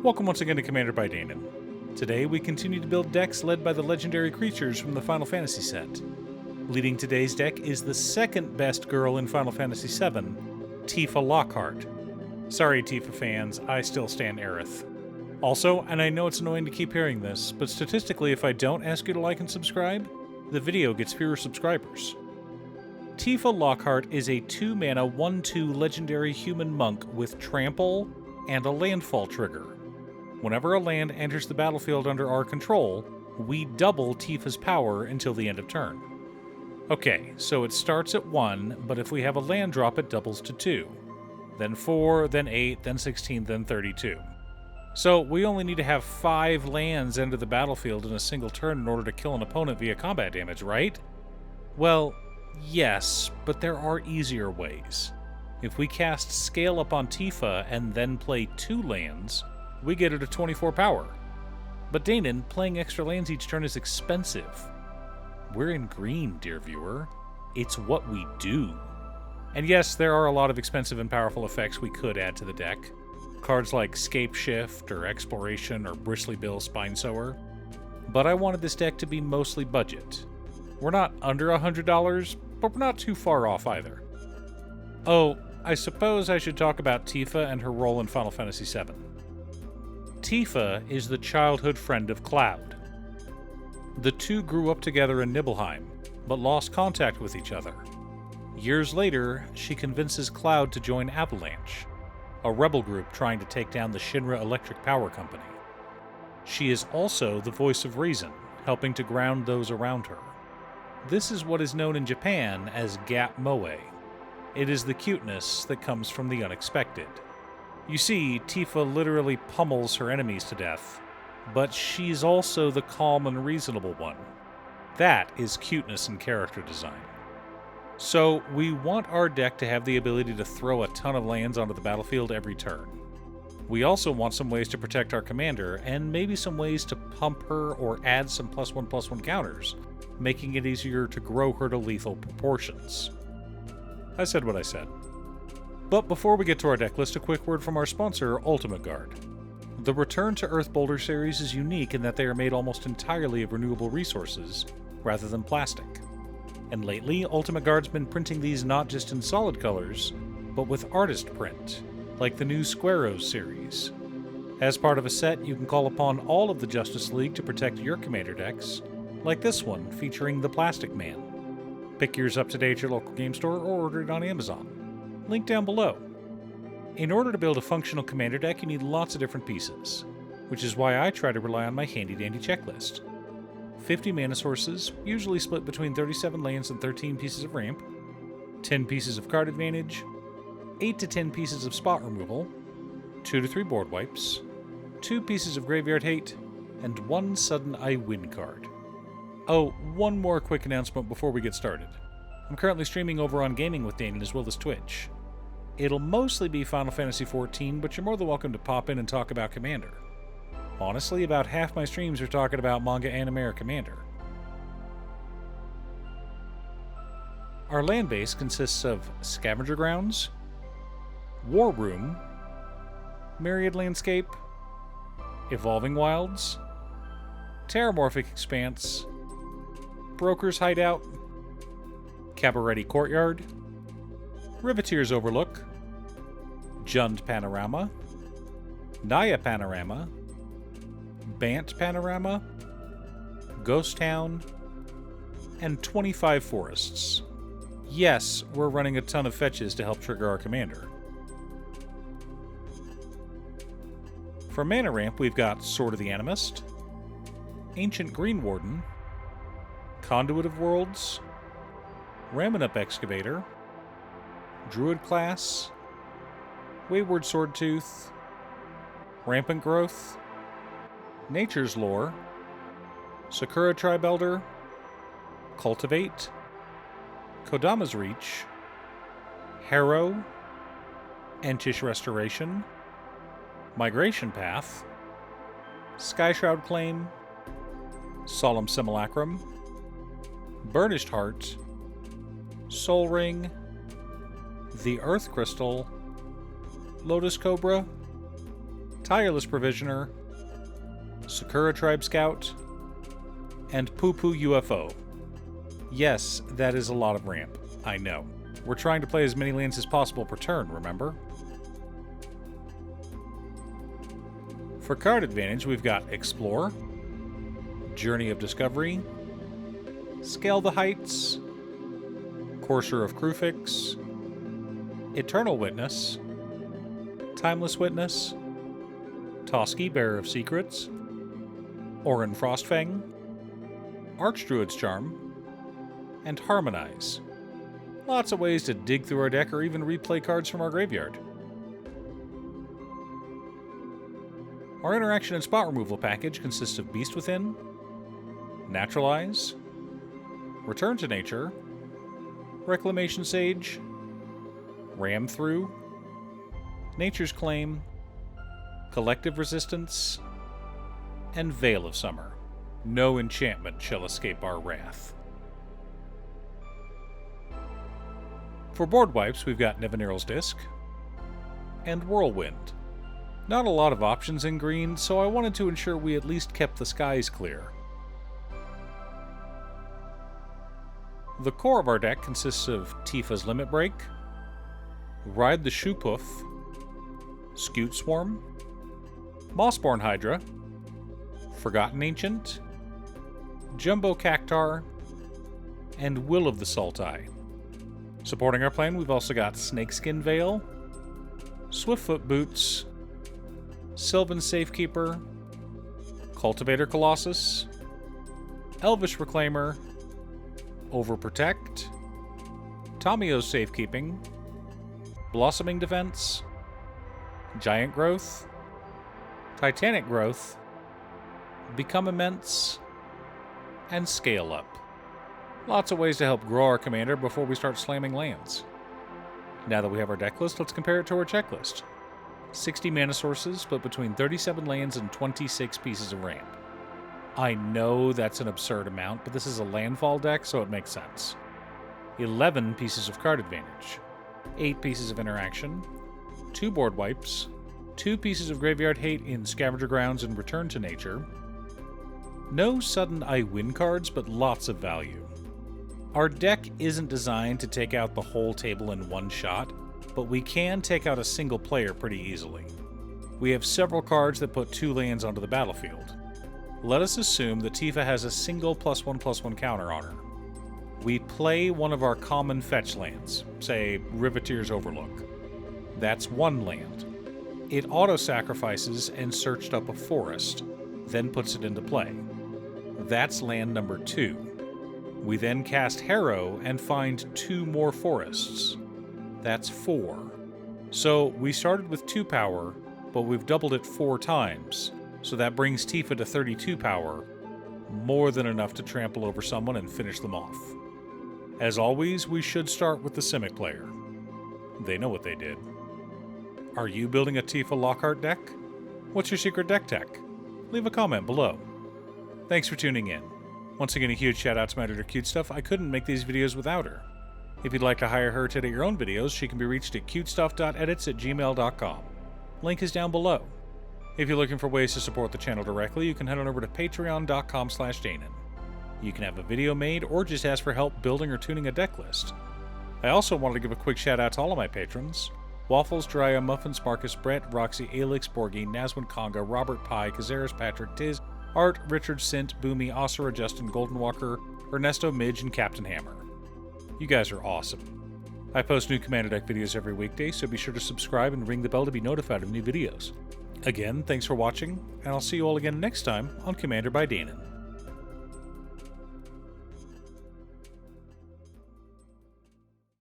Welcome once again to Commander by Danon. Today we continue to build decks led by the legendary creatures from the Final Fantasy set. Leading today's deck is the second best girl in Final Fantasy VII, Tifa Lockhart. Sorry Tifa fans, I still stand Aerith. Also, and I know it's annoying to keep hearing this, but statistically if I don't ask you to like and subscribe, the video gets fewer subscribers. Tifa Lockhart is a 2-mana 1/2 legendary human monk with Trample and a Landfall trigger. Whenever a land enters the battlefield under our control, we double Tifa's power until the end of turn. Okay, so it starts at 1, but if we have a land drop it doubles to 2. Then 4, then 8, then 16, then 32. So we only need to have 5 lands enter the battlefield in a single turn in order to kill an opponent via combat damage, right? Well, yes, but there are easier ways. If we cast Scale Up on Tifa and then play 2 lands, we get her to 24 power. But Danon, playing extra lands each turn is expensive. We're in green, dear viewer. It's what we do. And yes, there are a lot of expensive and powerful effects we could add to the deck. Cards like Scape Shift, or Exploration, or Bristly Bill Spinesower. But I wanted this deck to be mostly budget. We're not under $100, but we're not too far off either. Oh, I suppose I should talk about Tifa and her role in Final Fantasy VII. Tifa is the childhood friend of Cloud. The two grew up together in Nibelheim, but lost contact with each other. Years later, she convinces Cloud to join Avalanche, a rebel group trying to take down the Shinra Electric Power Company. She is also the voice of reason, helping to ground those around her. This is what is known in Japan as Gap Moe. It is the cuteness that comes from the unexpected. You see, Tifa literally pummels her enemies to death, but she's also the calm and reasonable one. That is cuteness and character design. So, we want our deck to have the ability to throw a ton of lands onto the battlefield every turn. We also want some ways to protect our commander, and maybe some ways to pump her or add some +1/+1 counters, making it easier to grow her to lethal proportions. I said what I said. But before we get to our deck list, a quick word from our sponsor, Ultimate Guard. The Return to Earth Boulder series is unique in that they are made almost entirely of renewable resources, rather than plastic. And lately, Ultimate Guard's been printing these not just in solid colors, but with artist print, like the new Squaros series. As part of a set, you can call upon all of the Justice League to protect your commander decks, like this one featuring the Plastic Man. Pick yours up today at your local game store or order it on Amazon. Link down below. In order to build a functional commander deck, you need lots of different pieces, which is why I try to rely on my handy-dandy checklist. 50 mana sources, usually split between 37 lands and 13 pieces of ramp, 10 pieces of card advantage, 8 to 10 pieces of spot removal, 2 to 3 board wipes, 2 pieces of graveyard hate, and 1 sudden I win card. Oh, one more quick announcement before we get started. I'm currently streaming over on Gaming with Danon as well as Twitch. It'll mostly be Final Fantasy XIV, but you're more than welcome to pop in and talk about Commander. Honestly, about half my streams are talking about manga, anime, or Commander. Our land base consists of Scavenger Grounds, War Room, Myriad Landscape, Evolving Wilds, Terramorphic Expanse, Broker's Hideout, Cabaretti Courtyard, Riveteer's Overlook, Jund Panorama, Naya Panorama, Bant Panorama, Ghost Town, and 25 forests. Yes, we're running a ton of fetches to help trigger our commander. For mana ramp, we've got Sword of the Animist, Ancient Green Warden, Conduit of Worlds, Ramanup Excavator, Druid Class, Wayward Swordtooth, Rampant Growth, Nature's Lore, Sakura Tribe Elder, Cultivate, Kodama's Reach, Harrow, Entish Restoration, Migration Path, Skyshroud Claim, Solemn Simulacrum, Burnished Heart, Soul Ring, the Earth Crystal, Lotus Cobra, Tireless Provisioner, Sakura Tribe Scout, and Poo Poo UFO. Yes, that is a lot of ramp, I know. We're trying to play as many lands as possible per turn, remember? For card advantage, we've got Explore, Journey of Discovery, Scale the Heights, Courser of Crufix, Eternal Witness, Timeless Witness, Toski, Bearer of Secrets, Orin Frostfang, Archdruid's Charm, and Harmonize. Lots of ways to dig through our deck or even replay cards from our graveyard. Our interaction and spot removal package consists of Beast Within, Naturalize, Return to Nature, Reclamation Sage, Ram Through, Nature's Claim, Collective Resistance, and Veil of Summer. No enchantment shall escape our wrath. For board wipes, we've got Nevinyrral's Disc and Whirlwind. Not a lot of options in green, so I wanted to ensure we at least kept the skies clear. The core of our deck consists of Tifa's Limit Break, Ride the Shoopoof, Scute Swarm, Mossborn Hydra, Forgotten Ancient, Jumbo Cactar, and Will of the Sultai. Supporting our plan, we've also got Snakeskin Veil, Swiftfoot Boots, Sylvan Safekeeper, Cultivator Colossus, Elvish Reclaimer, Overprotect, Tamio's Safekeeping, Blossoming Defense, Giant Growth, Titanic Growth, Become Immense, and Scale Up. Lots of ways to help grow our commander before we start slamming lands. Now that we have our deck list, let's compare it to our checklist. 60 mana sources, split between 37 lands and 26 pieces of ramp. I know that's an absurd amount, but this is a landfall deck, so it makes sense. 11 pieces of card advantage, 8 pieces of interaction, 2 board wipes, 2 pieces of graveyard hate in Scavenger Grounds and Return to Nature. No sudden I win cards, but lots of value. Our deck isn't designed to take out the whole table in one shot, but we can take out a single player pretty easily. We have several cards that put 2 lands onto the battlefield. Let us assume that Tifa has a single +1/+1 counter on her. We play one of our common fetch lands, say Riveteer's Overlook. That's 1 land. It auto-sacrifices and searched up a forest, then puts it into play. That's land number 2. We then cast Harrow and find 2 more forests. That's 4. So we started with 2 power, but we've doubled it 4 times, so that brings Tifa to 32 power, more than enough to trample over someone and finish them off. As always, we should start with the Simic player. They know what they did. Are you building a Tifa Lockhart deck? What's your secret deck tech? Leave a comment below. Thanks for tuning in. Once again, a huge shout out to my editor Cutestuff. I couldn't make these videos without her. If you'd like to hire her to edit your own videos, she can be reached at cutestuff.edits@gmail.com. Link is down below. If you're looking for ways to support the channel directly, you can head on over to patreon.com/Danon. You can have a video made or just ask for help building or tuning a deck list. I also wanted to give a quick shout out to all of my patrons: Waffles, Drya, Muffins, Marcus, Brett, Roxy, Alix, Borgi, Nazwin, Conga, Robert Pye, Kazaris, Patrick, Tiz, Art, Richard, Sint, Boomy, Osira, Justin, Goldenwalker, Ernesto, Midge, and Captain Hammer. You guys are awesome. I post new Commander Deck videos every weekday, so be sure to subscribe and ring the bell to be notified of new videos. Again, thanks for watching, and I'll see you all again next time on Commander by Danon.